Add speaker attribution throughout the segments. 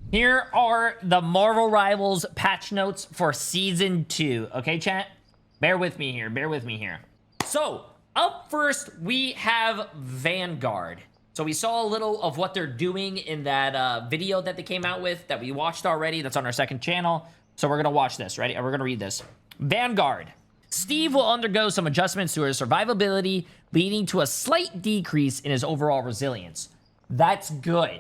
Speaker 1: Here are the Marvel Rivals patch notes for Season 2. Okay, chat? Bear with me here. Bear with me here. So, up first, we have Vanguard. So we saw a little of what they're doing in that video that they came out with that we watched already. That's on our second channel. So we're going to watch this. Ready? We're going to read this. Vanguard. Steve will undergo some adjustments to his survivability, leading to a slight decrease in his overall resilience. That's good.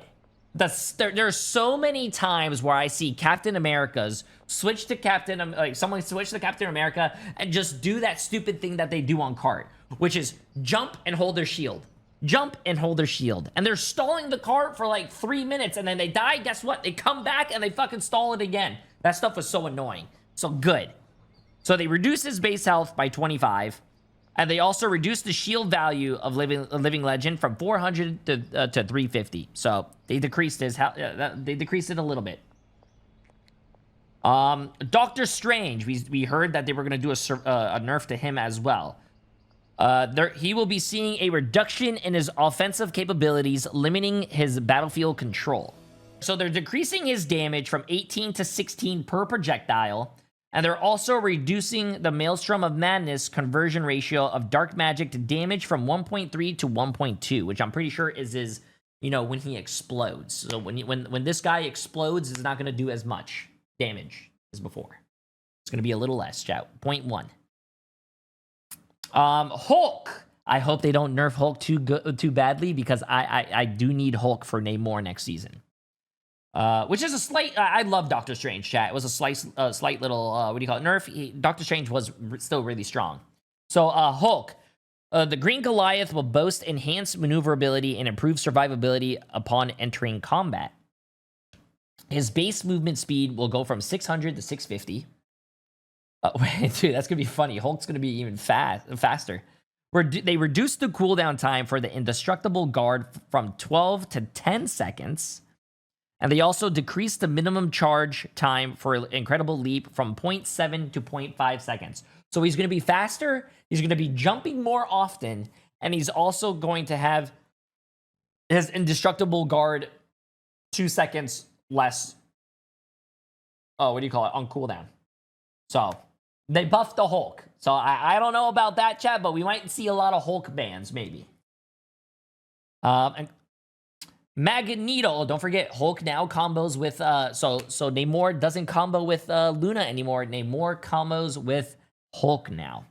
Speaker 1: There are so many times where I see Captain America's switch to someone switch to Captain America and just do that stupid thing that they do on cart, which is jump and hold their shield. Jump and hold their shield. And they're stalling the cart for like 3 minutes and then they die. Guess what? They come back and they fucking stall it again. That stuff was so annoying. So good. So they reduced his base health by 25. And they also reduced the shield value of Living Legend from 400 to 350. So they decreased his they decreased it a little bit. Doctor Strange, we heard that they were going to do a nerf to him as well. He will be seeing a reduction in his offensive capabilities, limiting his battlefield control. So they're decreasing his damage from 18 to 16 per projectile. And they're also reducing the Maelstrom of Madness conversion ratio of dark magic to damage from 1.3 to 1.2, which I'm pretty sure is his, when he explodes. So when this guy explodes, it's not going to do as much damage as before. It's going to be a little less, chat. 0.1. Hulk. I hope they don't nerf Hulk too badly because I do need Hulk for Namor next season. Which is a slight... I love Doctor Strange, chat. It was a slight little... what do you call it? Nerf. Doctor Strange was still really strong. So, Hulk. The Green Goliath will boast enhanced maneuverability and improved survivability upon entering combat. His base movement speed will go from 600 to 650. Wait, dude, that's going to be funny. Hulk's going to be even faster. They reduced the cooldown time for the Indestructible Guard from 12 to 10 seconds. And they also decreased the minimum charge time for Incredible Leap from 0.7 to 0.5 seconds. So he's going to be faster, he's going to be jumping more often, and he's also going to have his Indestructible Guard 2 seconds less, what do you call it, on cooldown. So they buffed the Hulk. So I don't know about that, chat, but we might see a lot of Hulk bans, maybe. And Magneto, don't forget, Hulk now combos with, so Namor doesn't combo with Luna anymore. Namor combos with Hulk now.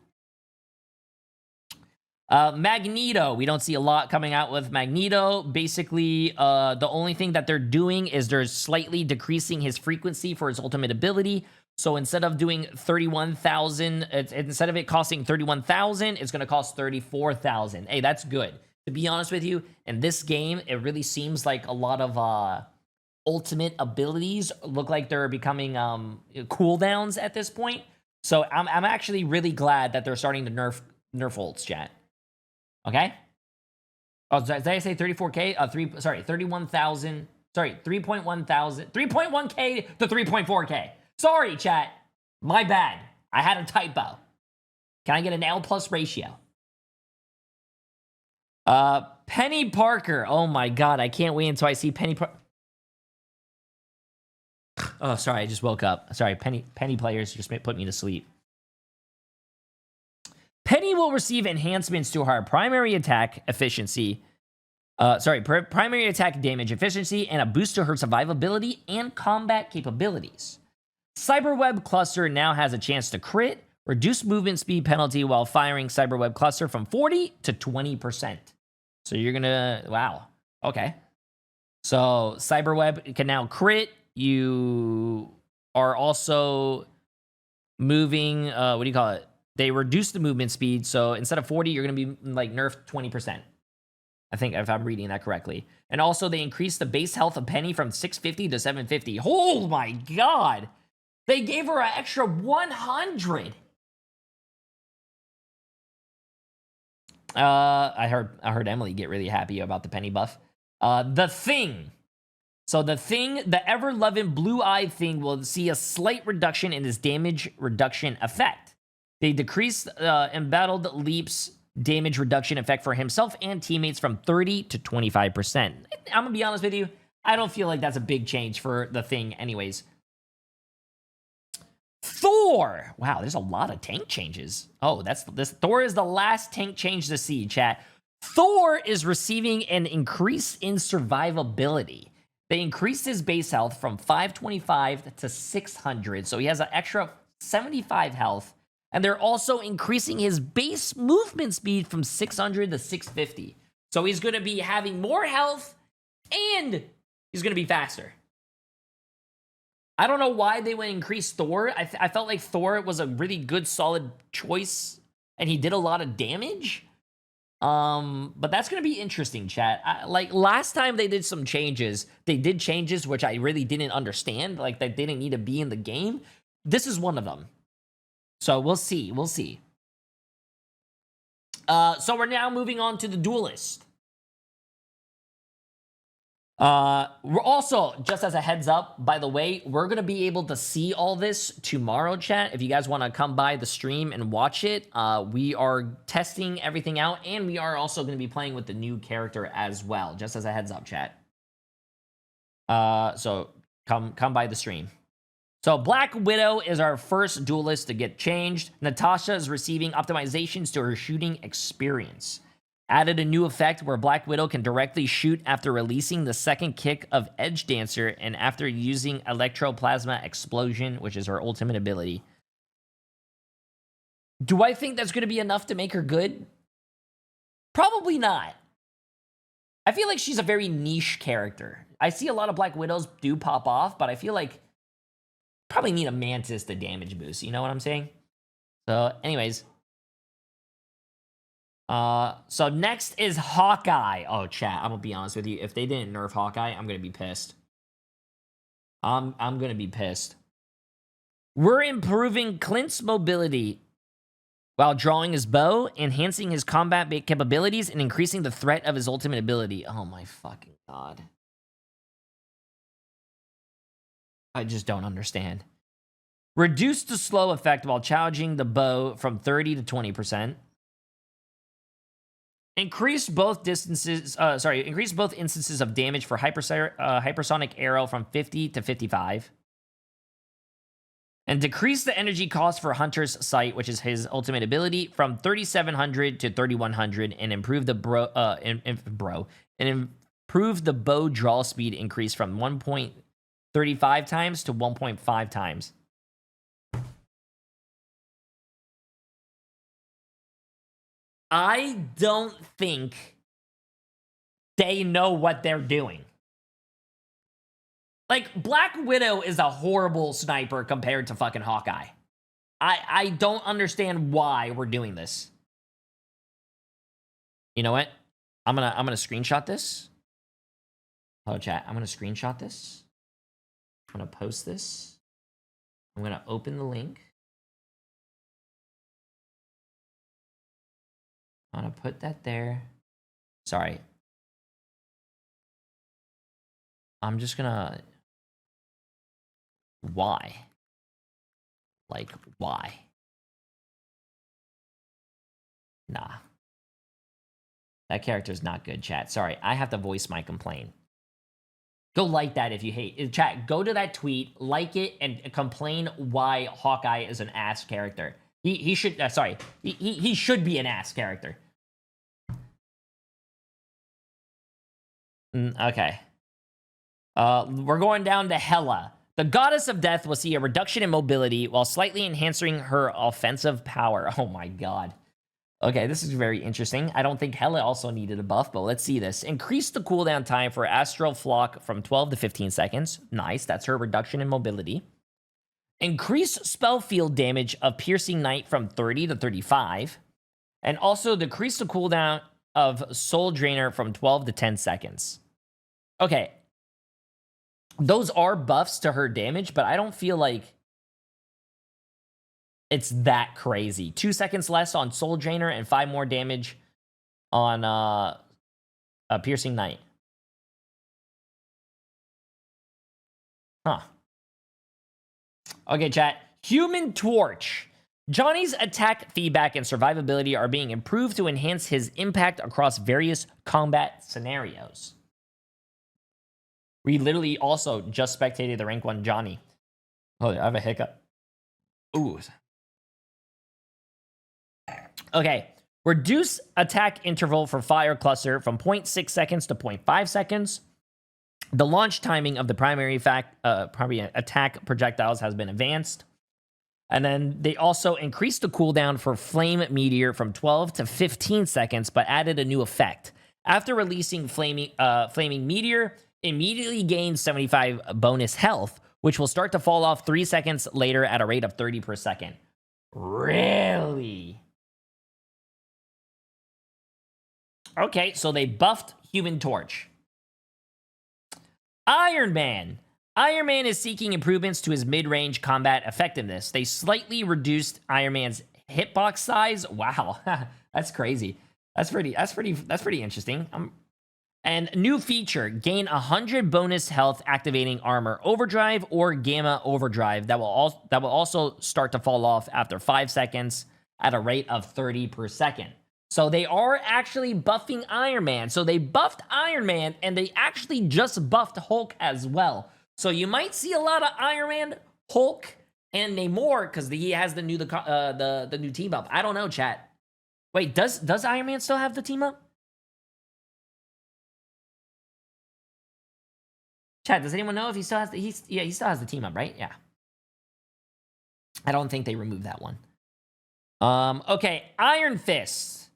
Speaker 1: Magneto, we don't see a lot coming out with Magneto. Basically, the only thing that they're doing is they're slightly decreasing his frequency for his ultimate ability. So instead of doing 31,000, instead of it costing 31,000, it's going to cost 34,000. Hey, that's good. To be honest with you, in this game, it really seems like a lot of ultimate abilities look like they're becoming cooldowns at this point. So I'm actually really glad that they're starting to nerf ults, chat. Okay? Oh, did I say 34K? 31,000. Sorry, 3.1K to 3.4K. Sorry, chat. My bad. I had a typo. Can I get an L plus ratio? Penny Parker. Oh my god, I can't wait until I see Penny Parker. Oh, sorry, I just woke up. Sorry, Penny players just put me to sleep. Penny will receive enhancements to her primary attack efficiency. Primary attack damage efficiency and a boost to her survivability and combat capabilities. Cyberweb Cluster now has a chance to crit, reduce movement speed penalty while firing Cyberweb Cluster from 40 to 20%. So you're gonna, wow, okay. So Cyberweb can now crit. You are also moving, what do you call it? They reduce the movement speed. So instead of 40, you're gonna be like nerfed 20%. I think if I'm reading that correctly. And also they increased the base health of Penny from 650 to 750. Oh my God. They gave her an extra 100. I heard Emily get really happy about the Penny buff. The Thing. So the Thing, the ever-loving blue-eyed Thing will see a slight reduction in his damage reduction effect. They decreased Embattled Leap's damage reduction effect for himself and teammates from 30 to 25%. I'm gonna be honest with you. I don't feel like that's a big change for the thing anyways. Thor. Wow, there's a lot of tank changes. Oh, this. Thor is the last tank change to see, chat. Thor is receiving an increase in survivability. They increased his base health from 525 to 600, so he has an extra 75 health. And they're also increasing his base movement speed from 600 to 650. So he's going to be having more health, and he's going to be faster. I don't know why they would increase Thor. I felt like Thor was a really good, solid choice, and he did a lot of damage. But that's going to be interesting, chat. Like, last time they did some changes, they did changes which I really didn't understand, like, that didn't need to be in the game. This is one of them. So we'll see. We'll see. So we're now moving on to the Duelist. We're also, just as a heads up, by the way, we're going to be able to see all this tomorrow, chat. If you guys want to come by the stream and watch it, we are testing everything out, and we are also going to be playing with the new character as well, just as a heads up, chat. So come by the stream. So Black Widow is our first Duelist to get changed. Natasha is receiving optimizations to her shooting experience. Added a new effect where Black Widow can directly shoot after releasing the second kick of Edge Dancer and after using Electroplasma Explosion, which is her ultimate ability. Do I think that's going to be enough to make her good? Probably not. I feel like she's a very niche character. I see a lot of Black Widows do pop off, but I feel like probably need a Mantis to damage boost. You know what I'm saying? So anyways. So next is Hawkeye. Oh, chat, I'm gonna be honest with you. If they didn't nerf Hawkeye, I'm gonna be pissed. I'm gonna be pissed. We're improving Clint's mobility while drawing his bow, enhancing his combat capabilities, and increasing the threat of his ultimate ability. Oh my fucking god. I just don't understand. Reduce the slow effect while challenging the bow from 30 to 20%. Increase both instances of damage for hypersonic arrow from 50 to 55. And decrease the energy cost for Hunter's Sight, which is his ultimate ability, from 3,700 to 3,100, and improve the improve the bow draw speed increase from 1.35 times to 1.5 times. I don't think they know what they're doing. Like, Black Widow is a horrible sniper compared to fucking Hawkeye. I don't understand why we're doing this. You know what? I'm gonna screenshot this. Hello, chat. I'm gonna screenshot this. I'm gonna post this. I'm gonna open the link. I'm gonna put that there. Sorry. I'm just gonna... Why? Like, why? Nah. That character's not good, chat. Sorry, I have to voice my complaint. Go like that if you hate. Chat, go to that tweet, like it, and complain why Hawkeye is an ass character. He should... sorry. He should be an ass character. Okay. We're going down to Hela. The goddess of death will see a reduction in mobility while slightly enhancing her offensive power. Oh my god. Okay, this is very interesting. I don't think Hela also needed a buff, but let's see this. Increase the cooldown time for Astral Flock from 12 to 15 seconds. Nice, that's her reduction in mobility. Increase spell field damage of Piercing Knight from 30 to 35. And also decrease the cooldown of Soul Drainer from 12 to 10 seconds. Okay. Those are buffs to her damage, but I don't feel like it's that crazy. 2 seconds less on Soul Drainer and 5 more damage on a Piercing Knight. Huh. Okay, chat. Human Torch. Johnny's attack feedback and survivability are being improved to enhance his impact across various combat scenarios. We literally also just spectated the rank 1 Johnny. Oh, I have a hiccup. Ooh. Okay. Reduce attack interval for fire cluster from 0.6 seconds to 0.5 seconds. The launch timing of the primary attack projectiles has been advanced. And then they also increased the cooldown for Flame Meteor from 12 to 15 seconds, but added a new effect. After releasing Flaming Meteor, immediately gains 75 bonus health, which will start to fall off 3 seconds later at a rate of 30 per second. Really? Okay, so they buffed Human Torch. Iron Man. Iron Man is seeking improvements to his mid-range combat effectiveness. They slightly reduced Iron Man's hitbox size. Wow, that's crazy. That's pretty interesting. And new feature: gain 100 bonus health activating armor overdrive or gamma overdrive that will also start to fall off after 5 seconds at a rate of 30 per second. So they are actually buffing Iron Man. So they buffed Iron Man, and they actually just buffed Hulk as well. So you might see a lot of Iron Man, Hulk, and Namor because he has the new team up. I don't know, chat. Wait, does Iron Man still have the team up? Chat, does anyone know if he still has he still has the team up, right? Yeah. I don't think they removed that one. Okay, Iron Fist.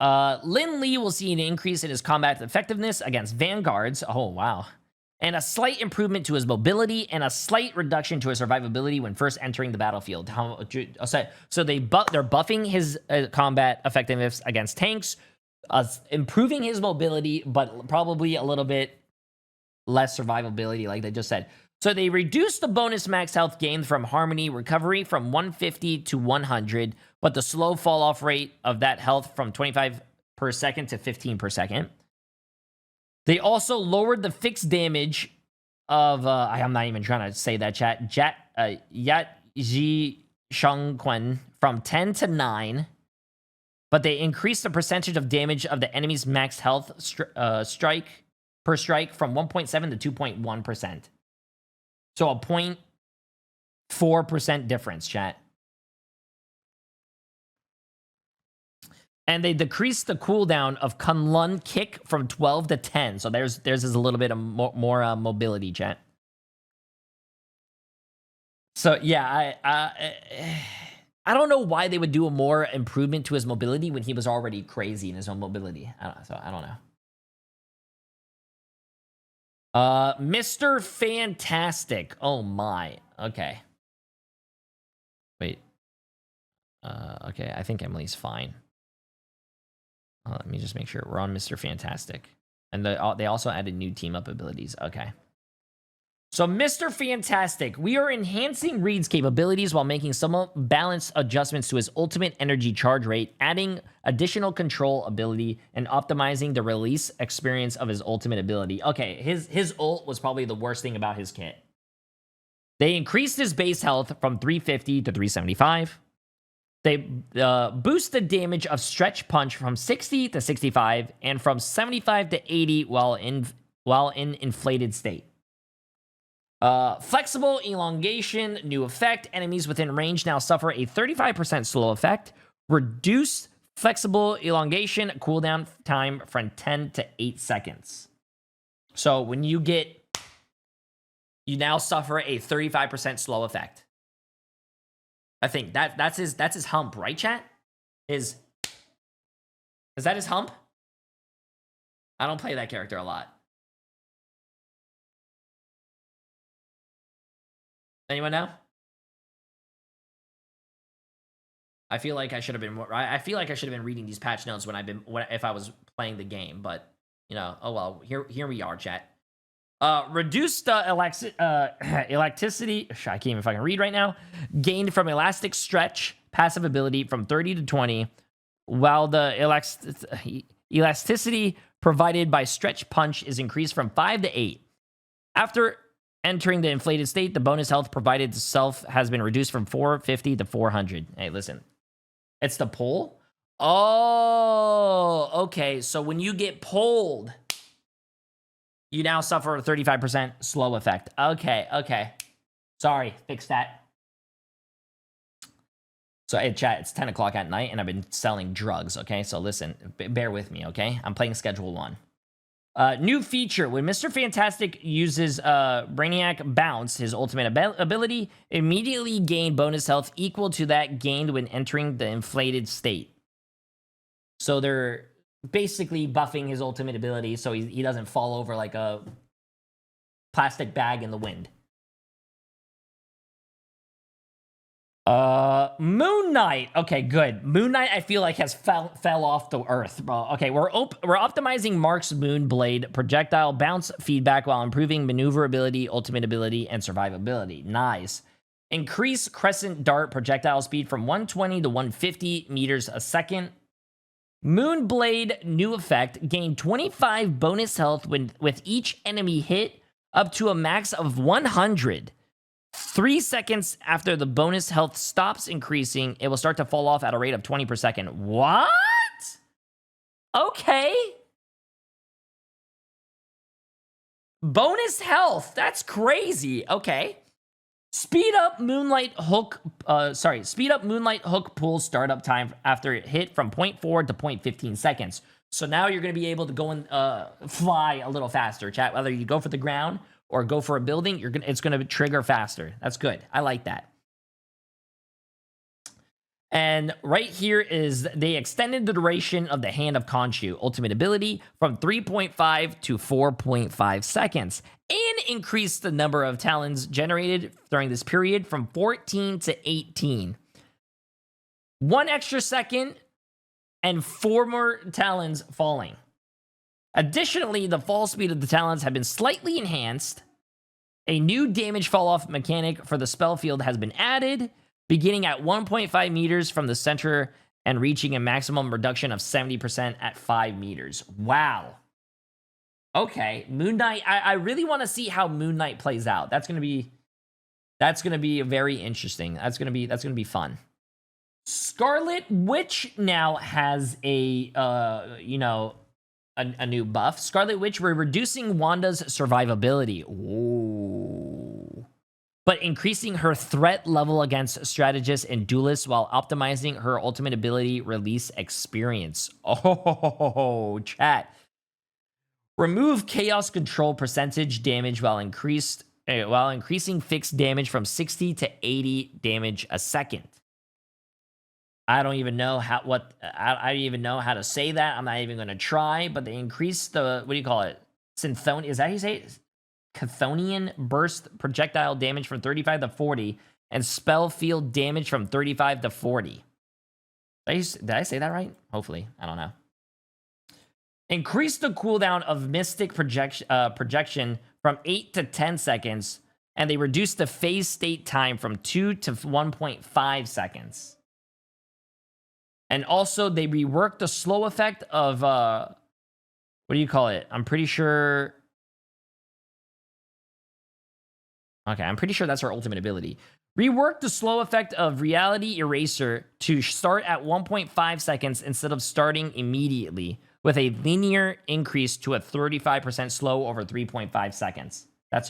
Speaker 1: Lin Lee will see an increase in his combat effectiveness against Vanguards. Oh, wow. And a slight improvement to his mobility and a slight reduction to his survivability when first entering the battlefield. So they're buffing his combat effectiveness against tanks, improving his mobility, but probably a little bit less survivability, like they just said. So they reduced the bonus max health gained from Harmony Recovery from 150 to 100, but the slow fall off rate of that health from 25 per second to 15 per second. They also lowered the fixed damage of, I'm not even trying to say that, chat, Yat Ji Shangquan from 10 to 9, but they increased the percentage of damage of the enemy's max health strike per strike from 1.7 to 2.1%. So a 0.4% difference, chat. And they decreased the cooldown of Kunlun Kick from 12 to 10. So there's is a little bit of more mobility, chat. So yeah, I don't know why they would do a more improvement to his mobility when he was already crazy in his own mobility. I don't know. Mr. Fantastic. Oh my. Okay. Wait. Okay, I think Emily's fine. Let me just make sure we're on Mr. Fantastic. And they also added new team-up abilities. Okay. So Mr. Fantastic, we are enhancing Reed's capabilities while making some balanced adjustments to his ultimate energy charge rate, adding additional control ability, and optimizing the release experience of his ultimate ability. Okay, his ult was probably the worst thing about his kit. They increased his base health from 350 to 375. They boost the damage of Stretch Punch from 60 to 65 and from 75 to 80 while in inflated state. Flexible Elongation, new effect. Enemies within range now suffer a 35% slow effect. Reduce Flexible Elongation cooldown time from 10 to 8 seconds. So when you now suffer a 35% slow effect. I think that's his hump, right, chat? Is that his hump? I don't play that character a lot. Anyone know? I feel like I should have been more. I feel like I should have been reading these patch notes if I was playing the game, but you know, oh well. Here we are, chat. Reduce the elasticity. I can't even fucking read right now. Gained from Elastic Stretch passive ability from 30 to 20, while the elasticity provided by Stretch Punch is increased from 5 to 8. After entering the inflated state, the bonus health provided to self has been reduced from 450 to 400. Hey, listen. It's the pull? Oh, okay. So when you get pulled, You now suffer a 35% slow effect. Okay, okay. Sorry, fix that. So, hey, chat, it's 10 o'clock at night, and I've been selling drugs, okay? So, listen, bear with me, okay? I'm playing Schedule 1. New feature. When Mr. Fantastic uses Brainiac Bounce, his ultimate ability, immediately gain bonus health equal to that gained when entering the inflated state. So, they're basically buffing his ultimate ability so he doesn't fall over like a plastic bag in the wind. Moon Knight. Okay, good. Moon Knight, I feel like has fell off the earth, bro. Okay, we're optimizing Mark's Moonblade projectile bounce feedback while improving maneuverability, ultimate ability, and survivability. Nice. Increase Crescent Dart projectile speed from 120 to 150 meters a second. Moonblade new effect. Gain 25 bonus health with each enemy hit up to a max of 100. 3 seconds after the bonus health stops increasing, it will start to fall off at a rate of 20 per second. What? Okay. Bonus health. That's crazy. Okay. Speed up Moonlight Hook pool startup time after it hit from 0.4 to 0.15 seconds. So now you're going to be able to go and fly a little faster, chat. Whether you go for the ground or go for a building, it's going to trigger faster. That's good. I like that. And right here is they extended the duration of the Hand of Khonshu ultimate ability from 3.5 to 4.5 seconds and increased the number of talons generated during this period from 14 to 18. 1 extra second and 4 more talons falling. Additionally, the fall speed of the talons have been slightly enhanced. A new damage fall-off mechanic for the spell field has been added, beginning at 1.5 meters from the center and reaching a maximum reduction of 70% at 5 meters. Wow. Okay, Moon Knight. I really want to see how Moon Knight plays out. That's gonna be very interesting. That's gonna be fun. Scarlet Witch now has a new buff. Scarlet Witch, we're reducing Wanda's survivability. Ooh. But increasing her threat level against Strategist and Duelist while optimizing her ultimate ability release experience. Oh, chat. Remove Chaos Control percentage damage while increasing fixed damage from 60 to 80 damage a second. I don't even know I don't even know how to say that. I'm not even going to try, but they increased the, what do you call it? Synthonian, is that how you say it? Chthonian burst projectile damage from 35 to 40 and spell field damage from 35 to 40. Did I say that right? Hopefully. I don't know. Increase the cooldown of Mystic projection from 8 to 10 seconds, and they reduced the phase state time from 2 to 1.5 seconds. And also, they reworked the slow effect of, what do you call it? I'm pretty sure... Okay, I'm pretty sure that's her ultimate ability. Rework the slow effect of Reality Eraser to start at 1.5 seconds instead of starting immediately, with a linear increase to a 35% slow over 3.5 seconds. That's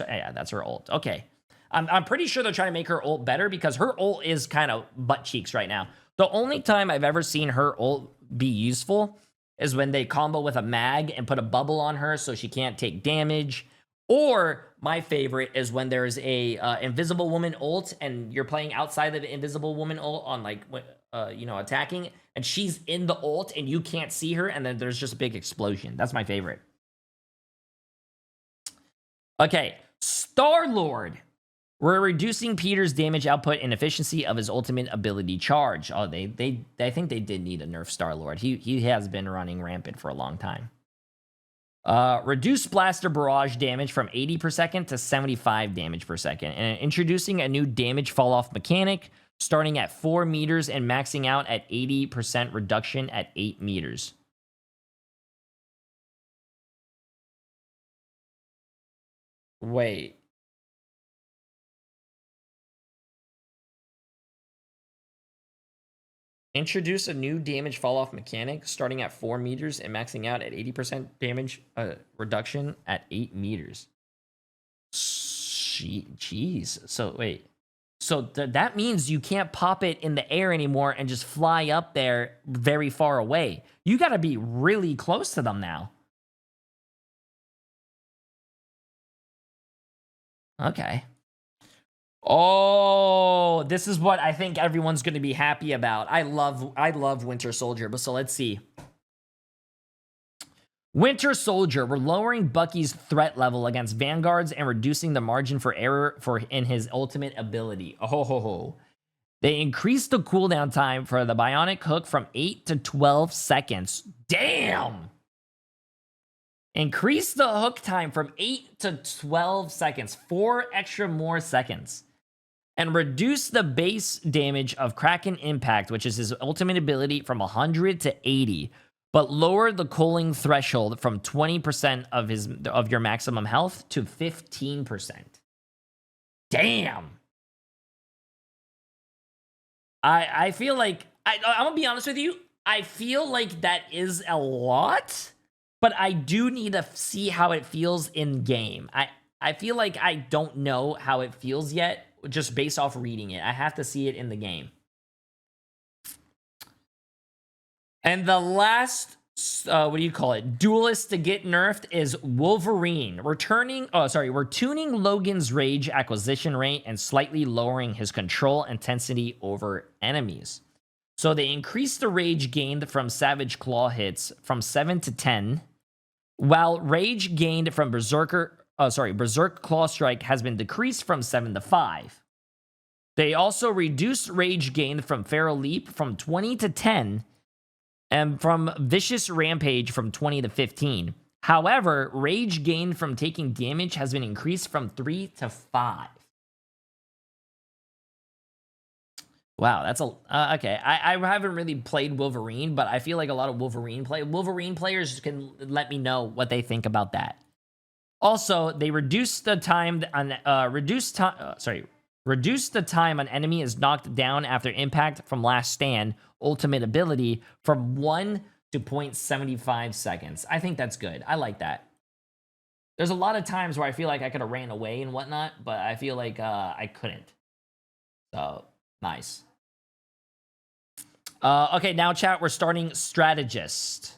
Speaker 1: her ult. Okay. I'm pretty sure they're trying to make her ult better because her ult is kind of butt cheeks right now. The only time I've ever seen her ult be useful is when they combo with a mag and put a bubble on her so she can't take damage. Or my favorite is when there's a Invisible Woman ult and you're playing outside of the Invisible Woman ult on like attacking, and she's in the ult and you can't see her, and then there's just a big explosion. That's my favorite. Okay, Star-Lord. We're reducing Peter's damage output and efficiency of his ultimate ability charge. Oh, I think they did need a nerf Star-Lord. He has been running rampant for a long time. Reduce blaster barrage damage from 80 per second to 75 damage per second. And introducing a new damage fall-off mechanic, starting at 4 meters and maxing out at 80% reduction at 8 meters. Wait. Introduce a new damage fall-off mechanic starting at 4 meters and maxing out at 80% damage reduction at 8 meters. Jeez. So, wait. So that means you can't pop it in the air anymore and just fly up there very far away. You got to be really close to them now. Okay. Oh, this is what I think everyone's going to be happy about. I love Winter Soldier, but so let's see. Winter Soldier, we're lowering Bucky's threat level against Vanguards and reducing the margin for error in his ultimate ability. Oh ho ho. They increased the cooldown time for the bionic hook from 8 to 12 seconds. Damn! Increase the hook time from 8 to 12 seconds. 4 extra more seconds. And reduce the base damage of Kraken Impact, which is his ultimate ability, from 100 to 80. But lower the cooling threshold from 20% of your maximum health to 15%. Damn. I feel like, I'm going to be honest with you, I feel like that is a lot, but I do need to see how it feels in game. I feel like I don't know how it feels yet, just based off reading it. I have to see it in the game. And the last, what do you call it? Duelist to get nerfed is Wolverine. We're tuning Logan's rage acquisition rate and slightly lowering his control intensity over enemies. So they increased the rage gained from Savage Claw hits from 7 to 10, while rage gained from Berserk Claw Strike has been decreased from 7 to 5. They also reduced rage gained from Feral Leap from 20 to 10, and from Vicious Rampage from 20 to 15. However, rage gained from taking damage has been increased from 3 to 5. Wow, that's okay. I haven't really played Wolverine, but I feel like a lot of Wolverine players can let me know what they think about that. Also, they reduced the time an enemy is knocked down after impact from Last Stand ultimate ability from 1 to 0.75 seconds. I think that's good. I like that. There's a lot of times where I feel like I could have ran away and whatnot, but I feel like I couldn't. So, nice. Okay, now chat, we're starting Strategist.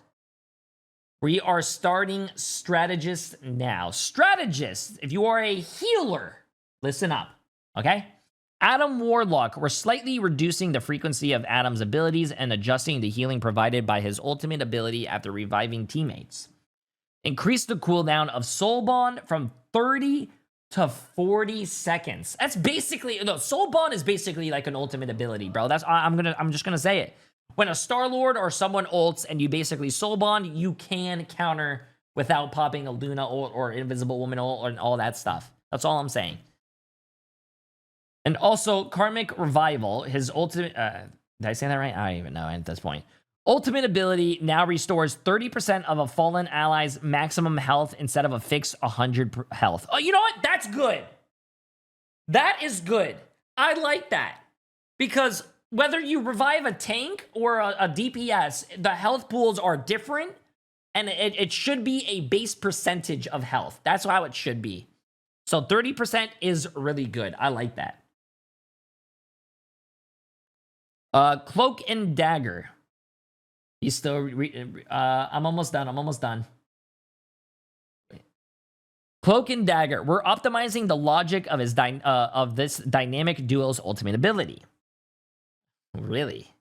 Speaker 1: We are starting Strategist now. Strategist, if you are a healer, listen up, okay? Adam Warlock, we're slightly reducing the frequency of Adam's abilities and adjusting the healing provided by his ultimate ability after reviving teammates. Increase the cooldown of Soul Bond from 30 to 40 seconds. That's basically, no, Soul Bond is basically like an ultimate ability, bro. I'm just gonna say it. When a Star-Lord or someone ults and you basically Soul Bond, you can counter without popping a Luna ult or Invisible Woman ult and all that stuff. That's all I'm saying. And also, Karmic Revival, his ultimate... did I say that right? I don't even know at this point. Ultimate ability now restores 30% of a fallen ally's maximum health instead of a fixed 100 health. Oh, you know what? That's good. That is good. I like that. Because whether you revive a tank or a DPS, the health pools are different, and it should be a base percentage of health. That's how it should be. So 30% is really good. I like that. Cloak and Dagger. He's still... I'm almost done. Cloak and Dagger. We're optimizing the logic of this dynamic duo's ultimate ability. Really?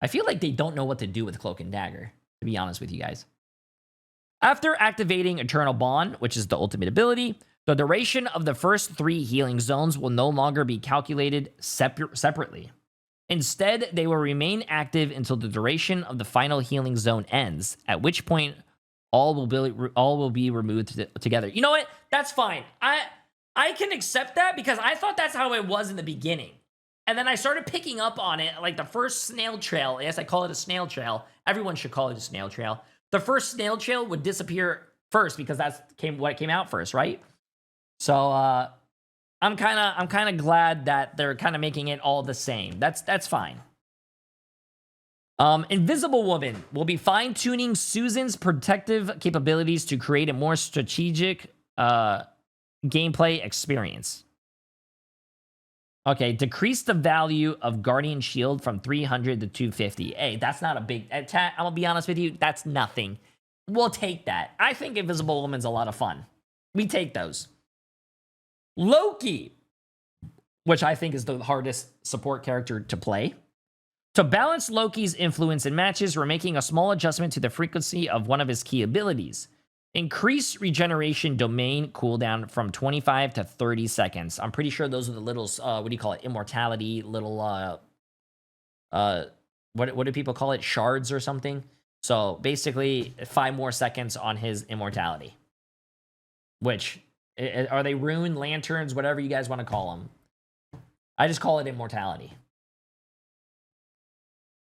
Speaker 1: I feel like they don't know what to do with Cloak and Dagger, to be honest with you guys. After activating Eternal Bond, which is the ultimate ability, the duration of the first 3 healing zones will no longer be calculated separately. Instead, they will remain active until the duration of the final healing zone ends, at which point all will be removed together. You know what? That's fine. I can accept that because I thought that's how it was in the beginning. And then I started picking up on it, like the first snail trail. Yes, I call it a snail trail. Everyone should call it a snail trail. The first snail trail would disappear first because that's what came out first, right? So I'm kind of glad that they're kind of making it all the same. That's fine. Invisible Woman will be fine-tuning Susan's protective capabilities to create a more strategic gameplay experience. Okay, decrease the value of Guardian Shield from 300 to 250. Hey, that's not a big... I'm gonna be honest with you, that's nothing. We'll take that. I think Invisible Woman's a lot of fun. We take those. Loki, which I think is the hardest support character to play. To balance Loki's influence in matches, we're making a small adjustment to the frequency of one of his key abilities. Increase regeneration domain cooldown from 25 to 30 seconds. I'm pretty sure those are the little, what do you call it? Immortality, little, what do people call it? Shards or something? So basically 5 more seconds on his immortality. Which, are they rune, lanterns, whatever you guys want to call them? I just call it immortality.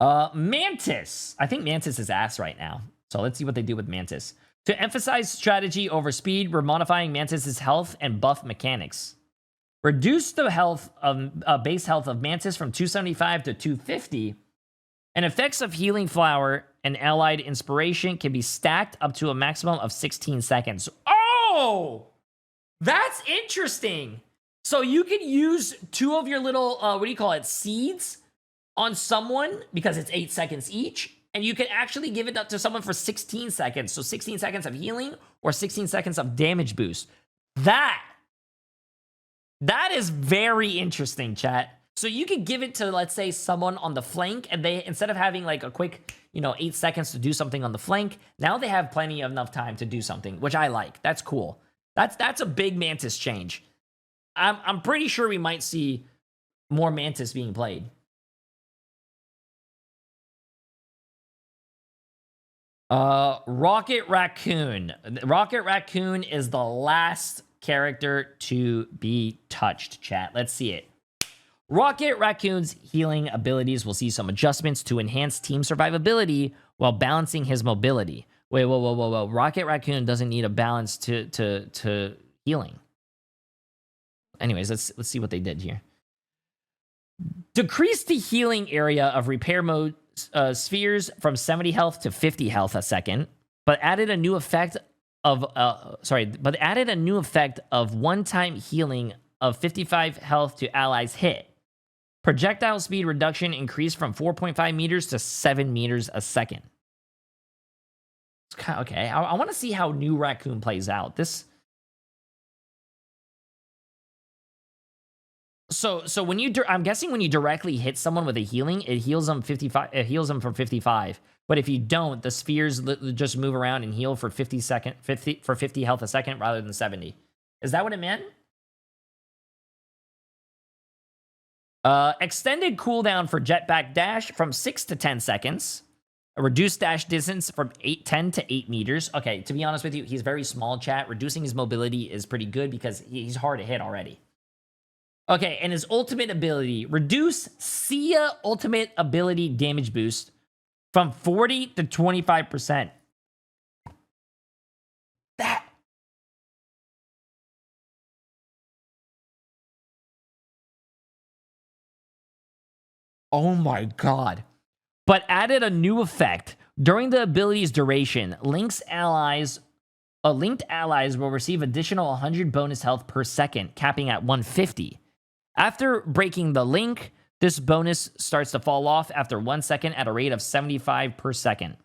Speaker 1: Mantis. I think Mantis is ass right now. So let's see what they do with Mantis. To emphasize strategy over speed, we're modifying Mantis's health and buff mechanics. Reduce the health of base health of Mantis from 275 to 250. And effects of Healing Flower and allied inspiration can be stacked up to a maximum of 16 seconds. Oh! That's interesting. So you can use 2 of your little, what do you call it, seeds on someone, because it's 8 seconds each, and you can actually give it up to someone for 16 seconds. So 16 seconds of healing or 16 seconds of damage boost. That is very interesting, chat. So you could give it to, let's say, someone on the flank, and they, instead of having like a quick, 8 seconds to do something on the flank, now they have plenty of enough time to do something, which I like. That's cool. That's a big Mantis change. I'm pretty sure we might see more Mantis being played. Rocket Raccoon. Rocket Raccoon is the last character to be touched, chat. Let's see it. Rocket Raccoon's healing abilities will see some adjustments to enhance team survivability while balancing his mobility. Wait, whoa. Rocket Raccoon doesn't need a balance to healing. Anyways, let's see what they did here. Decrease the healing area of repair mode spheres from 70 health to 50 health a second, but added a new effect of one-time healing of 55 health to allies hit. Projectile speed reduction increased from 4.5 meters to 7 meters a second. It's kind of, okay. I want to see how new Raccoon plays out. So when I'm guessing when you directly hit someone with a healing, it heals them 55. It heals them for 55. But if you don't, the spheres just move around and heal for 50 health a second rather than 70. Is that what it meant? Extended cooldown for jetpack dash from 6 to 10 seconds. A reduced dash distance from 10 to 8 meters. Okay, to be honest with you, he's very small, chat. Reducing his mobility is pretty good because he's hard to hit already. Okay, and his ultimate ability, reduce Sia ultimate ability damage boost from 40 to 25%. That... Oh my god. But added a new effect. During the ability's duration, linked allies will receive additional 100 bonus health per second, capping at 150. After breaking the link, this bonus starts to fall off after 1 second at a rate of 75 per second.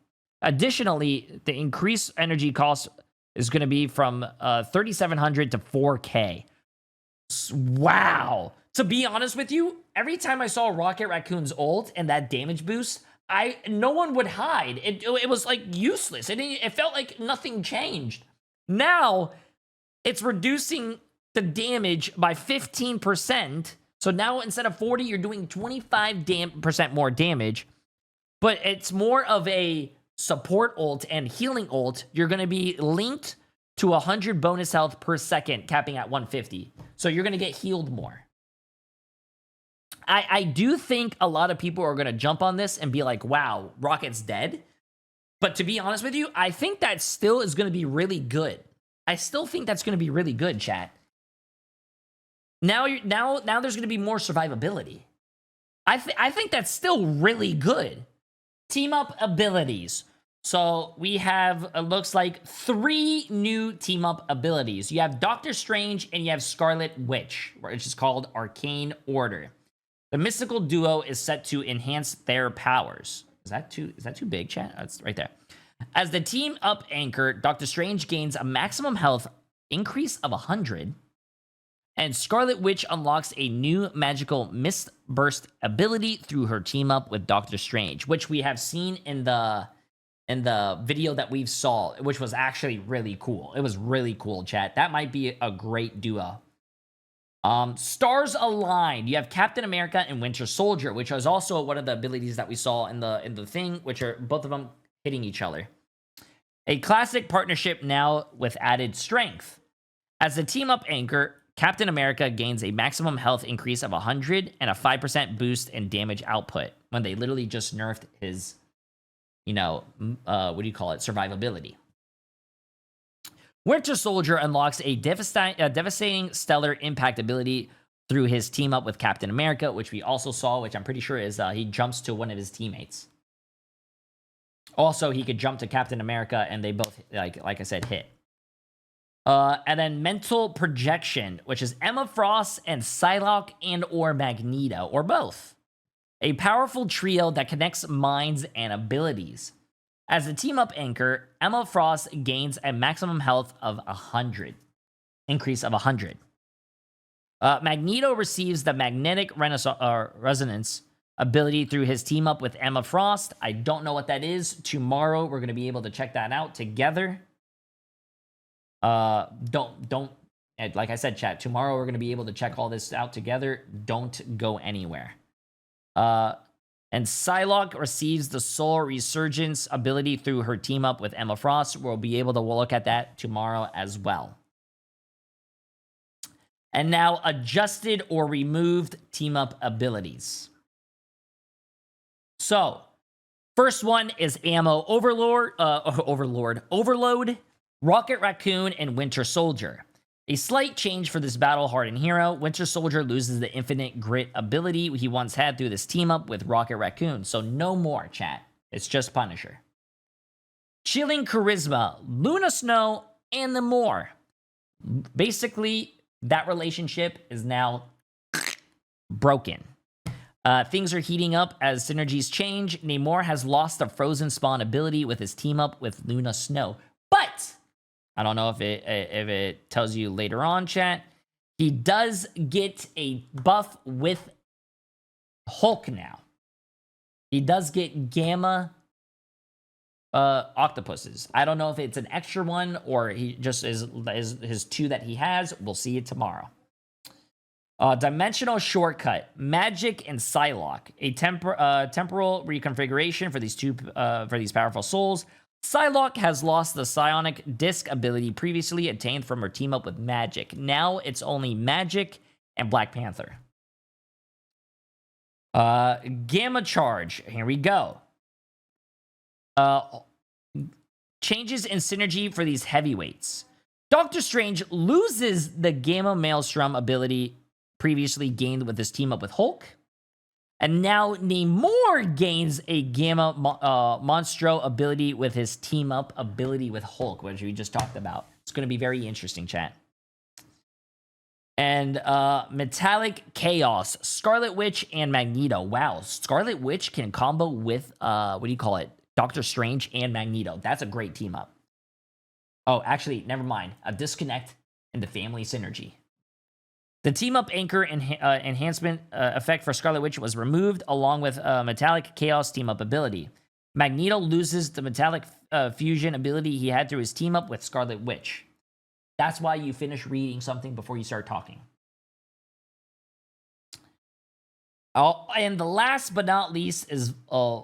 Speaker 1: Additionally, the increased energy cost is going to be from 3,700 to 4K. Wow. To be honest with you, every time I saw Rocket Raccoon's ult and that damage boost, no one would hide. It was like useless. It felt like nothing changed. Now, it's reducing the damage by 15%. So now instead of 40, you're doing 25% more damage. But it's more of a support ult and healing ult. You're going to be linked to 100 bonus health per second, capping at 150. So you're going to get healed more. I do think a lot of people are going to jump on this and be like, wow, Rocket's dead. But to be honest with you, I think that still is going to be really good. I still think that's going to be really good, chat. Now there's going to be more survivability. I think that's still really good. Team up abilities. So we have, it looks like 3 new team up abilities. You have Doctor Strange and you have Scarlet Witch, which is called Arcane Order. The mystical duo is set to enhance their powers. Is that too big, chat? That's right there. As the team up anchor, Doctor Strange gains a maximum health increase of 100. And Scarlet Witch unlocks a new magical mist burst ability through her team up with Doctor Strange, which we have seen in the video that we've saw, which was actually really cool. It was really cool, chat. That might be a great duo. Stars align. You have Captain America and Winter Soldier, which was also one of the abilities that we saw in the thing, which are both of them hitting each other. A classic partnership now with added strength. As the team up anchor, Captain America gains a maximum health increase of 100 and a 5% boost in damage output when they literally just nerfed his, what do you call it? Survivability. Winter Soldier unlocks a devastating stellar impact ability through his team up with Captain America, which we also saw, which I'm pretty sure is he jumps to one of his teammates. Also, he could jump to Captain America and they both, like I said, hit. And then mental projection, which is Emma Frost and Psylocke and or Magneto, or both. A powerful trio that connects minds and abilities. As a team-up anchor, Emma Frost gains a maximum health of 100. Increase of 100. Magneto receives the magnetic resonance ability through his team-up with Emma Frost. I don't know what that is. Tomorrow, we're going to be able to check that out together. Don't, like I said, chat, tomorrow we're going to be able to check all this out together. Don't go anywhere. And Psylocke receives the Soul Resurgence ability through her team up with Emma Frost. We'll be able to look at that tomorrow as well. And now adjusted or removed team up abilities. So, first one is Ammo Overlord, Rocket Raccoon, and Winter Soldier. A slight change for this battle-hardened hero. Winter Soldier loses the infinite grit ability he once had through this team-up with Rocket Raccoon. So no more, chat. It's just Punisher. Chilling Charisma, Luna Snow, and the more. Basically, that relationship is now broken. Things are heating up as synergies change. Namor has lost the Frozen Spawn ability with his team-up with Luna Snow. But I don't know if it tells you later on, chat. He does get a buff with Hulk now. He does get Gamma octopuses. I don't know if it's an extra one or he just is his 2 that he has. We'll see it tomorrow. Dimensional Shortcut, Magic and Psylocke. A temporal reconfiguration for these powerful souls. Psylocke has lost the psionic disc ability previously attained from her team up with Magic. Now it's only Magic and Black Panther. Gamma Charge. Here we go. Changes in synergy for these heavyweights. Doctor Strange loses the Gamma Maelstrom ability previously gained with his team up with Hulk. And now Namor gains a Gamma Monstro ability with his team-up ability with Hulk, which we just talked about. It's going to be very interesting, chat. And Metallic Chaos, Scarlet Witch, and Magneto. Wow, Scarlet Witch can combo with, Doctor Strange and Magneto. That's a great team-up. Oh, actually, never mind. A disconnect and the family synergy. The team-up anchor enhancement effect for Scarlet Witch was removed, along with Metallic Chaos team-up ability. Magneto loses the Metallic Fusion ability he had through his team-up with Scarlet Witch. That's why you finish reading something before you start talking. Oh, and the last but not least is... I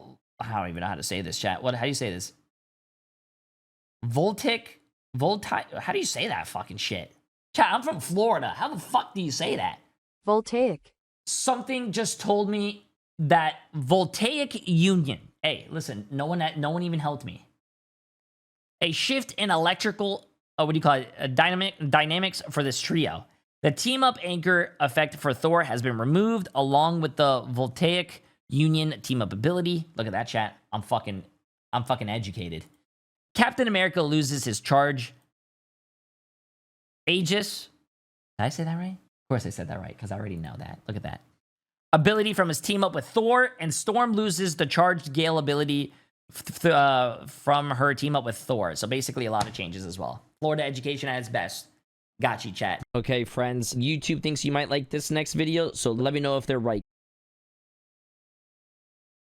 Speaker 1: don't even know how to say this, chat. How do you say this? Voltaic? How do you say that fucking shit? Chat, I'm from Florida. How the fuck do you say that?
Speaker 2: Voltaic.
Speaker 1: Something just told me that Voltaic Union. Hey, listen, no one even helped me. A shift in electrical, dynamics for this trio. The team-up anchor effect for Thor has been removed, along with the Voltaic Union team up ability. Look at that, chat. I'm fucking educated. Captain America loses his charge. Aegis. Did I say that right? Of course I said that right, because I already know that. Look at that. Ability from his team up with Thor, and Storm loses the charged Gale ability from her team up with Thor. So basically a lot of changes as well. Florida education at its best. Got you, chat. Okay, friends. YouTube thinks you might like this next video, so let me know if they're right.